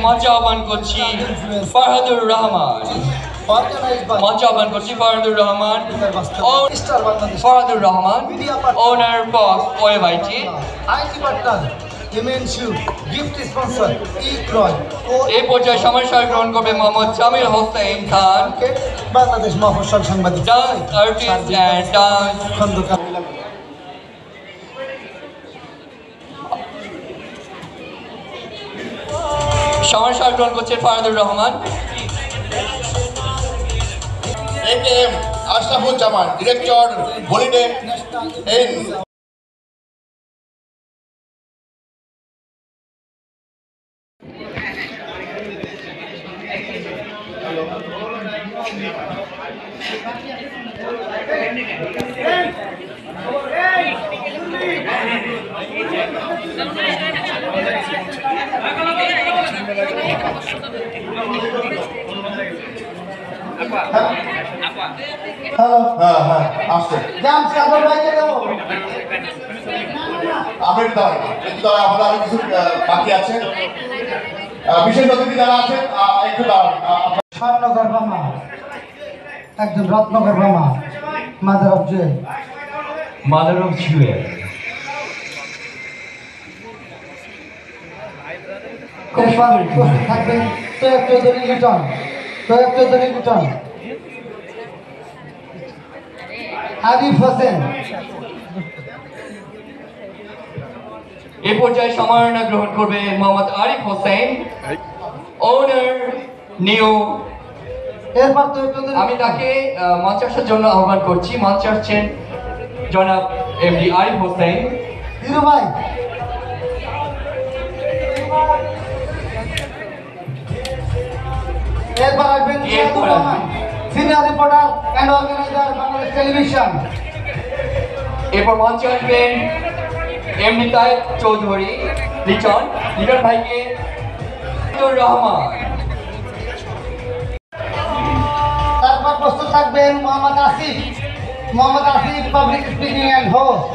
মঞ্চে আহ্বান করছি ফারহাদুর রহমান। মঞ্চে আহ্বান করছি ফারহাদুর রহমান। ফারহাদুর রহমান, ওনার ফর ওয়েবাইটি। এই পর্যায়ে সমাচার গ্রহণ করবে মোহাম্মদ জামিল হোসেন খান, বাংলাদেশ মফস্বল সাংবাদিক dance artist and dance Khandakar. সমাচার গ্রহণ করছেন Farhadur Rahman. M Ashrafuzzaman, director holiday. এই হ্যালো, আসছে জাম সাগর ভাইকে দেবো। আপডেট দেওয়া কিন্তু আমাদের আরো কিছু বাকি আছে। বিশেষ অতিথি যারা আছেন একটু স্বর্ণগর্ভা মা, একজন রত্নগর্ভা মা, mother of Jewel. Mother of Jewel. থাকবেন তৈয়ব চৌধুরী লিটন, তৈয়ব চৌধুরী লিটন, আরিফ হোসেন। এই পর্যায়ে সম্মাননা গ্রহণ করবে মোহাম্মদ আরিফ হোসেন, ওনার নিউ। এরপর তৈয়ব চৌধুরী। আমি তাকে মঞ্চে আসার জন্য আহ্বান করছি। মঞ্চে আসছেন জনাব এমডি আরিফ হোসেন। হিরু ভাই, এরপর আসবেন Ziadur Rahman, senior reporter and organizer, Bangladesh television. এরপর মঞ্চে আসবেন এমডি তায়েব চৌধুরী লিটন, লিটন ভাইকে রহমান। তারপর প্রস্তুত থাকবেন Mohammad Asif, public speaking and host.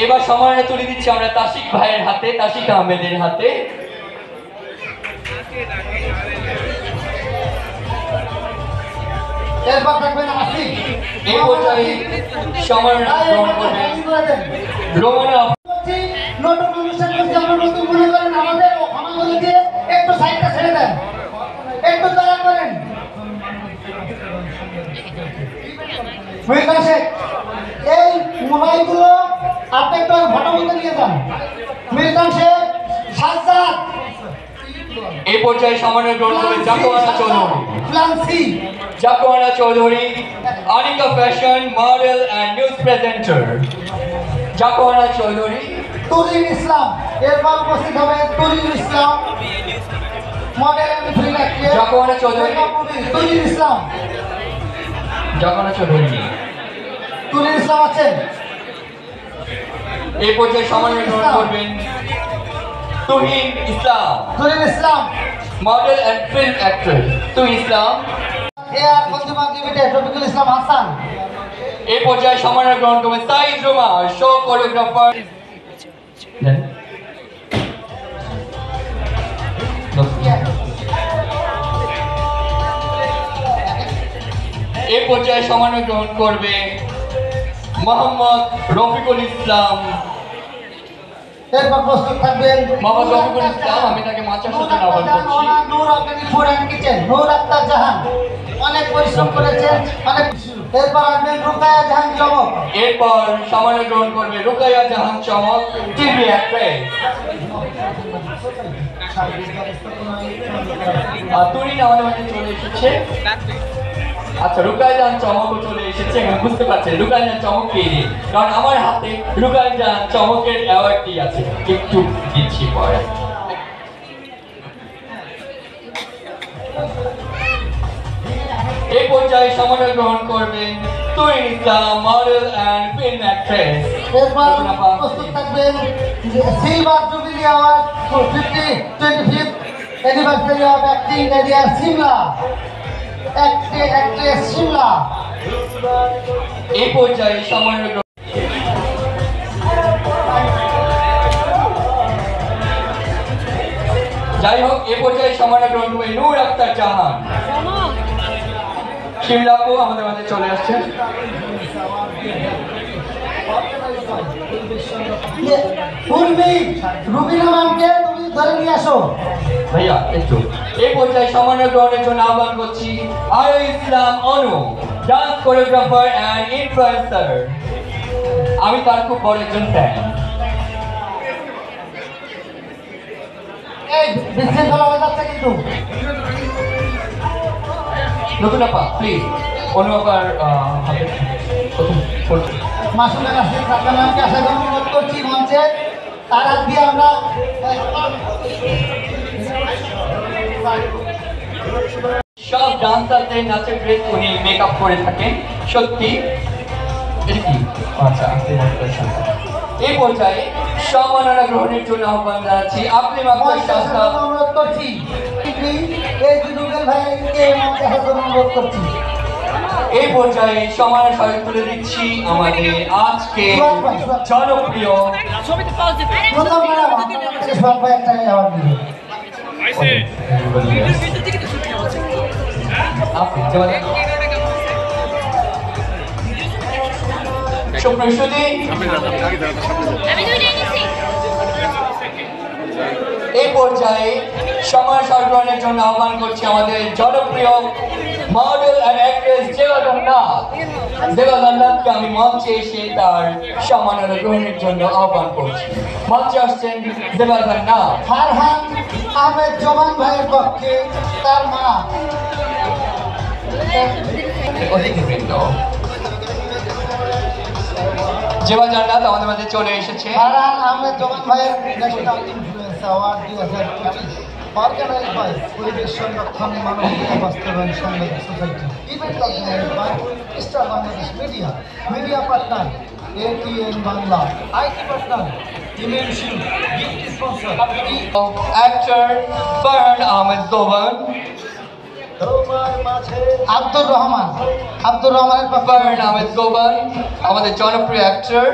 এবার সম্মাননা তুলে দিচ্ছি আমরা তাসিক ভাইয়ের হাতে, তাসিক আহমেদের হাতে। এরপর থাকবেন আসিফ। এই পর্যায়ে সম্মাননা গ্রহণ করবেন রোমানা। নতুন অনুষ্ঠান করছি আমরা, নতুন মনে করেন আমাদের আমাদেরকে একটু সাইডটা ছেড়ে দেন, একটু দয়া করেন। মিল্টন শেখ, এই মোবাইলগুলো আপনি একটু ফটোগুলো নিয়ে যান। মিল্টন শেখ, সাজ্জাদ। এই পর্যায়ে সম্মাননা গ্রহণ করবেন জাকোয়ানা চৌধুরী, ফ্লান্সি, Jakoana Chowdhury, Anika fashion model and news presenter. Jakoana Chowdhury, Tulin Islam. এরপর উপস্থিত হবে Tulin Islam, model and film actress. Jakoana Chowdhury, Tulin Islam, Jakoana Chowdhury. Tulin Islam আছেন। এই পর্যায়ে সম্মাননা গ্রহণ করবেন Tuhin Islam, Tulin Islam, model and film actress. Tuhin Islam. AR consumer limited, Rafiqul Islam Hasan. এই পর্যায়ে সম্মাননা গ্রহণ করবেন সাইদ রুমা, শো কোরিওগ্রাফার। এই পর্যায়ে সম্মাননা গ্রহণ করবে মোহাম্মদ রফিকুল ইসলাম। এরপর প্রস্তুত থাকবেন মোহাম্মদ রফিকুল ইসলাম। আমি তাকে মঞ্চে আসার জন্য আহ্বান করছি। নূর অর্গানিক ফুড অ্যান্ড কিচেন, নূর আক্তার জাহান, অনেক পরিশ্রম করেছেন, অনেক। এরপর আসবেন রুকায়া জাহান চমক। এরপর সম্মাননা গ্রহণ করবে রুকাইয়া জাহান চমক, টিভি অ্যাক্ট্রেস। তুরিন আমাদের মাঝে চলে এসেছে। আচ্ছা, রুকাইয়া জাহান চমকও চলে এসেছে। আমি বুঝতে পারছি রুকাইয়া জাহান চমক পেয়ে দিই, কারণ আমার হাতে রুকাইয়া জাহান চমকের অ্যাওয়ার্ডটি আছে। একটু দিচ্ছি পরে। এই পর্যায়ে সম্মাননা গ্রহণ করবেন তুরিন ইসলাম, মডেল অ্যান্ড ফিল্ম অ্যাক্ট্রেস। এরপর প্রস্তুত থাকবেন silver jubilee award 25th anniversary of acting area Shimla, actress Shimla. এই পর্যায়ে সম্মাননা যাই হোক, এ পর্যায়ে সম্মাননা গ্রহণ করবে নূর আক্তার জাহান। শিমলাপু আমাদের মাঝে চলে আসছে। রুবিনা ম্যামকে তুমি ধরে নিয়ে আসো ভাইয়া একটু। এই পর্যায়ে সম্মাননা গ্রহণের জন্য আহ্বান করছি আরো ইসলাম অনু, ডান্স কোরিওগ্রাফার অ্যান্ড ইনফ্লুয়েন্সার। আমি তার খুব বড় একজন ফ্যান। এই বিশৃঙ্খলা হয়ে যাচ্ছে কিন্তু। নতুন আপা প্লিজ, অনু আপার হাতে প্রথম করছি। মাসুমের কাছে সাদ্দা ম্যামকে আসার জন্য অনুরোধ করছি মঞ্চে। তার হাত দিয়ে আমরা সব ডান্সারদের নাচের ড্রেস উনি মেকআপ করে থাকেন। সত্যি এটা কি? আচ্ছা, এই পর্যায়ে সম্মাননা গ্রহণের জন্য আহ্বান জানাচ্ছি আপনি অনুরোধ করছি এই যুগের ভাইকে মঞ্চে আসার জন্য অনুরোধ করছি। এই পর্যায়ে সম্মাননা স্মারক তুলে দিচ্ছি আমাদের আজকে জনপ্রিয় প্রথম ম্যাডাম আপনার থেকে সোহাগ ভাই একটা অ্যাওয়ার্ড দিবেন। সুপ্রসূতি, এই পর্যায়ে সম্মাননা স্মারক গ্রহণের জন্য আহ্বান করছি আমাদের জনপ্রিয় মডেল অ্যান্ড অ্যাক্ট্রেস জেবাদান নাথ। জেবাদান নাথকে আমি মঞ্চে এসে তার সম্মাননা গ্রহণের জন্য আহ্বান করছি। মঞ্চে আসছেন জেবাদান নাথ। ফারহান আহমেদ জমান ভাইয়ের পক্ষে তার মা অতিথিবৃন্দ, জেবাদান নাথ আমাদের মাঝে চলে এসেছে। ফারহান আহমেদ জমান ভাইয়ের national influence award 2025 organise by পরিবেশ সংরক্ষণ মানবাধিকার বাস্তবায়ন সংগঠন society, event organise by star Bangladesh media, media partner ATN Bangla, IT partner dimension, gift sponsor actor Farhan Ahmed Joban. Abdur রহমানের পক্ষে ফারহান আহমেদ জোবান আমাদের জনপ্রিয় অ্যাক্টর।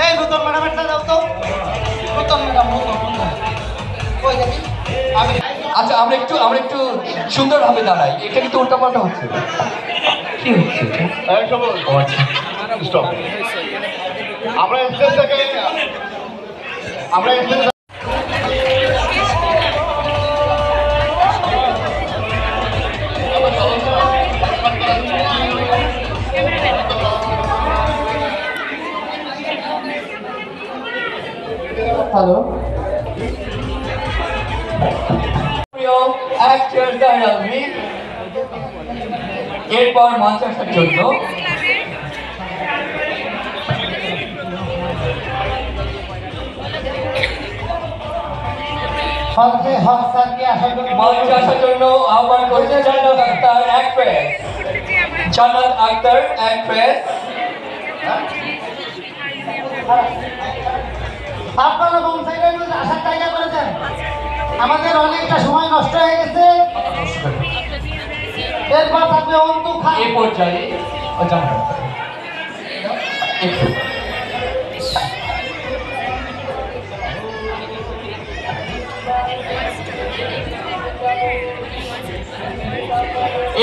এই নতুন ম্যাডামেরটা দাও তো, নতুন ম্যাডাম কই যাবি? আমি আচ্ছা, আমরা একটু সুন্দরভাবে দাঁড়াই। এটা কিন্তু উল্টাপাল্টা হচ্ছে। কি হচ্ছে এটা? ও আচ্ছা, স্টপ। আমরা স্টেজ থেকে হ্যালো, প্রিয় অ্যাক্টর জাহির আলমী এরপর মঞ্চে আসার জন্য ফজলে হক স্যারকে আসার জন্য মঞ্চে আসার জন্য আহ্বান করছি জান্নাত আক্তার অ্যাক্ট্রেস। জান্নাত আক্তার অ্যাক্ট্রেস। আপনারা মঞ্চে আসার জায়গা করে দেন, আমাদের অনেকটা সময় নষ্ট হয়ে গেছে। এরপর থাকবে অন্তু খান। এই পর্যায়ে জান্নাত একটু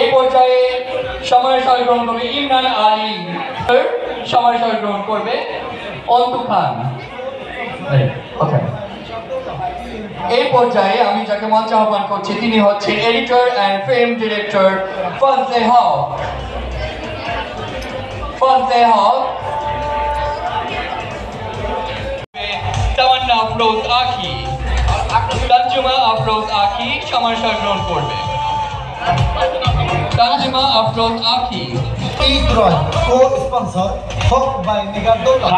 এই পর্যায়ে সম্মাননা স্মারক গ্রহণ করবে ইমরান আলী। সম্মাননা স্মারক গ্রহণ করবে অন্তু খান। এই পর্যায়ে আমি যাকে মঞ্চে আহ্বান করছি তিনি হচ্ছেন editor and film director Fazle Haque. Tamanna Afroz Akhi, Tanjuma Afroz আখি সম্মাননা স্মারক গ্রহণ করবে। তানজিমা আফরোজ আখি। ঈদ রয় co sponsor Haque by Nigar দৌলত।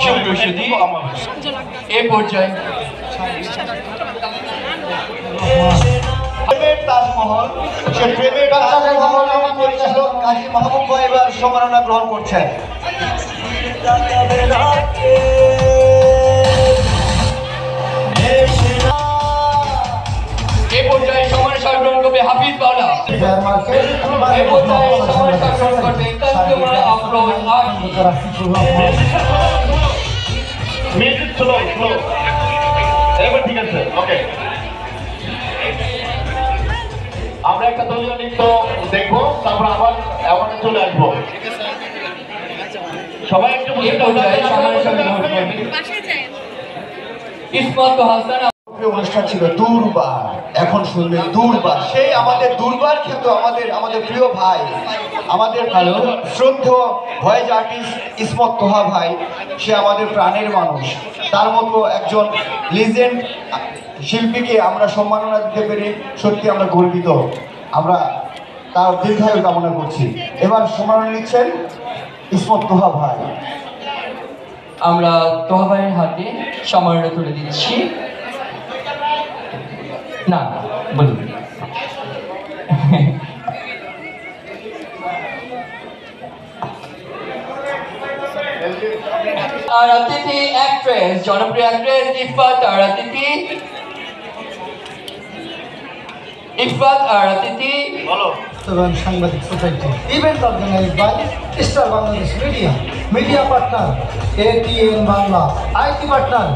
সুপ্রসূতি, এই পর্যায়ে তাজমহল, সে প্রেমের তাজমহল পরিচালক কাজী মাহবুব ভাই এবার সম্মাননা গ্রহণ করছেন। ওরফে হাফিজ বাউলা শেয়ার মার্কেট এই পর্যায়ে সময় শাসন করবেন কনজিউমার আফরোজ আখি। মিউজিক স্লো স্লো এবার ঠিক আছে ওকে আমরা একটা দলীয় নৃত্য দেখবো তারপর আবার অ্যাওয়ার্ডে চলে আসবো সবাই একটু এই পর্যায়ে সময় শাসন করবেন ইসমত হাসান। অনুষ্ঠান ছিল দুর্বার, এখন শুনবেন দুর্বার। সেই আমাদের দুর্বার খ্যাত আমাদের প্রিয় ভাই, আমাদের শ্রদ্ধেয় ভয়েস আর্টিস্ট ইসমত তোহা ভাই, সে আমাদের প্রাণের মানুষ। তার মতো একজন লিজেন্ড শিল্পীকে আমরা সম্মাননা দিতে পেরে সত্যি আমরা গর্বিত। আমরা তার দীর্ঘায়ু কামনা করছি। এবার সম্মাননা নিচ্ছেন ইসমত তোহা ভাই। আমরা তোহা ভাইয়ের হাতে সম্মাননা তুলে দিচ্ছি। না বলুন আর অতিথি অ্যাক্ট্রেস, জনপ্রিয় অ্যাক্ট্রেস ইফাত আর অতিথি বলো এবং সাংবাদিক society event organise by star Bangladesh media, media partner ATN Bangla, IT partner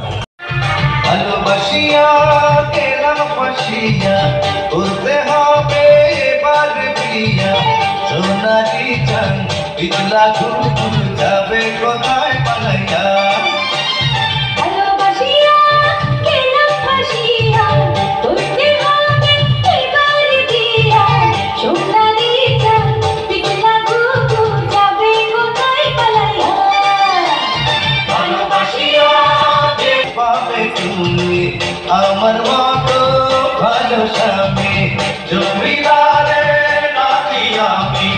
ভালোবাসিয়া গেলাম ফাঁসিয়া, করতে হবে এবার বিয়া। সোনালি চান পিছলা ঘুর যাবে কোথায় পালাইয়া। ভালোবাসিয়া গেলাম ফাঁসিয়া, করতে হবে এবার বিয়া। সোনালি চাঁদ পিছলা ঘুঘু যাবে কোথায় পালাইয়া। ভালোবাসিয়া পাবে তুমি আমার মতো ভালো স্বামী, জমিদারে নাতি আমি